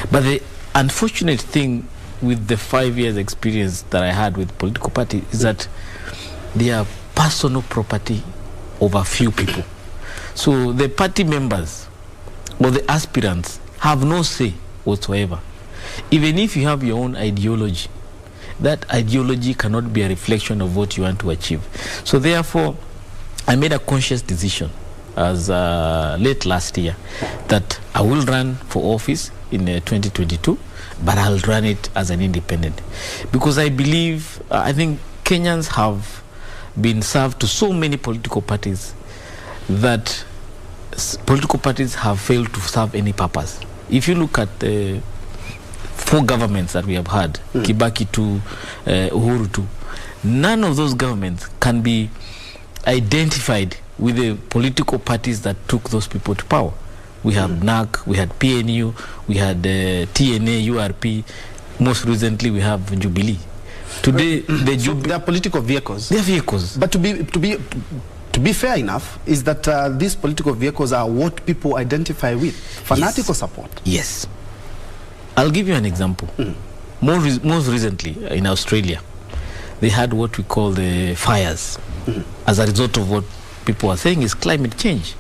But the unfortunate thing with the 5 years experience that I had with political party is that they are personal property of a few people. So the party members or the aspirants have no say whatsoever. Even if you have your own ideology, that ideology cannot be a reflection of what you want to achieve. So therefore, I made a conscious decision as late last year that I will run for office in 2022, but I'll run it as an independent. Because I believe, I think Kenyans have been served to so many political parties that political parties have failed to serve any purpose. If you look at the 4 governments that we have had, Kibaki to Uhuru to, none of those governments can be identified with the political parties that took those people to power. We have NAC, we had PNU, we had TNA, URP. Most recently, we have Jubilee. Today, so they are political vehicles. They are vehicles. But to be fair enough, is that these political vehicles are what people identify with, fanatical support. Yes. I'll give you an example. Most recently, in Australia, they had what we call the fires as a result of what people are saying is climate change.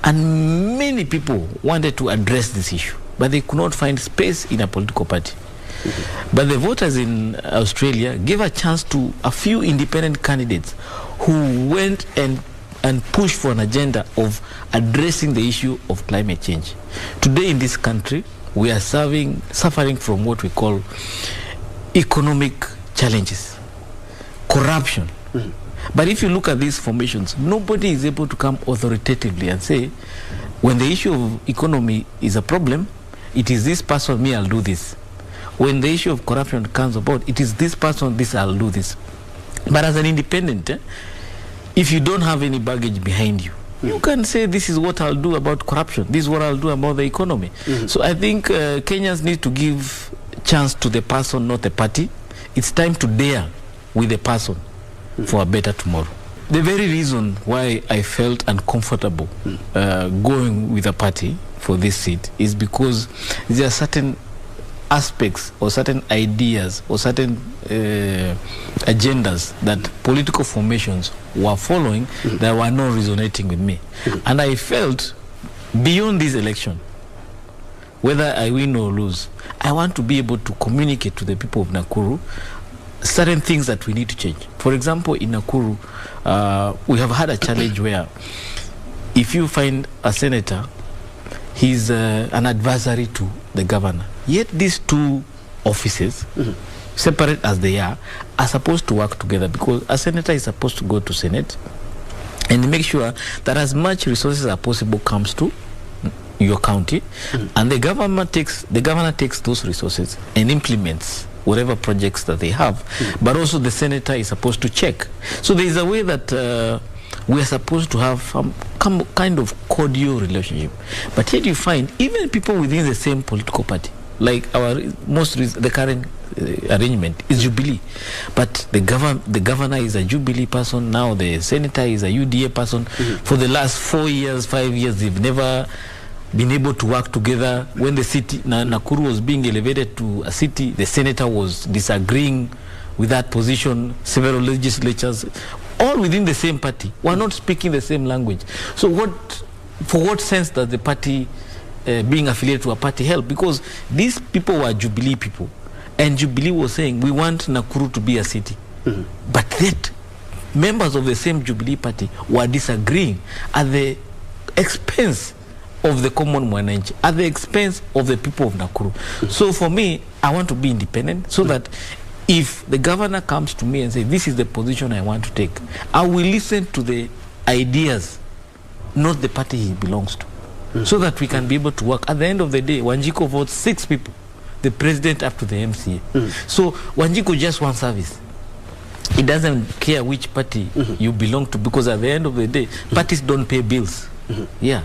And many people wanted to address this issue, but they could not find space in a political party. But the voters in Australia gave a chance to a few independent candidates who went and pushed for an agenda of addressing the issue of climate change. Today in this country, we are suffering from what we call economic challenges, corruption. But if you look at these formations, nobody is able to come authoritatively and say, when the issue of economy is a problem, it is this person, me, I'll do this. When the issue of corruption comes about, it is this person, this, I'll do this. But as an independent, if you don't have any baggage behind you, you can say, this is what I'll do about corruption. This is what I'll do about the economy. So I think Kenyans need to give chance to the person, not the party. It's time to dare with the person for a better tomorrow. The very reason why I felt uncomfortable going with a party for this seat is because there are certain aspects or certain ideas or certain agendas that political formations were following that were not resonating with me. And I felt beyond this election, whether I win or lose, I want to be able to communicate to the people of Nakuru certain things that we need to change. For example, in Nakuru, we have had a challenge where if you find a senator, he's an adversary to the governor. Yet these two offices, separate as they are supposed to work together, because a senator is supposed to go to Senate and make sure that as much resources as possible comes to your county, and the governor takes those resources and implements whatever projects that they have, but also the senator is supposed to check. So there is a way that we are supposed to have some kind of cordial relationship. But yet you find even people within the same political party, like the current arrangement is Jubilee, but the governor is a Jubilee person, now the senator is a UDA person. For the last 4 years, 5 years, they've never been able to work together. When the city, Nakuru was being elevated to a city, the senator was disagreeing with that position. Several legislatures, all within the same party, were not speaking the same language. So for what sense does the party being affiliated to a party help? Because these people were Jubilee people, and Jubilee was saying, we want Nakuru to be a city. But yet, members of the same Jubilee party were disagreeing at the expense of the common mwananchi, at the expense of the people of Nakuru. So for me, I want to be independent, so that if the governor comes to me and says, this is the position I want to take, I will listen to the ideas, not the party he belongs to, so that we can be able to work. At the end of the day, Wanjiku votes 6 people, the president up to the MCA. So Wanjiku just wants service. He doesn't care which party you belong to, because at the end of the day, parties don't pay bills. Yeah.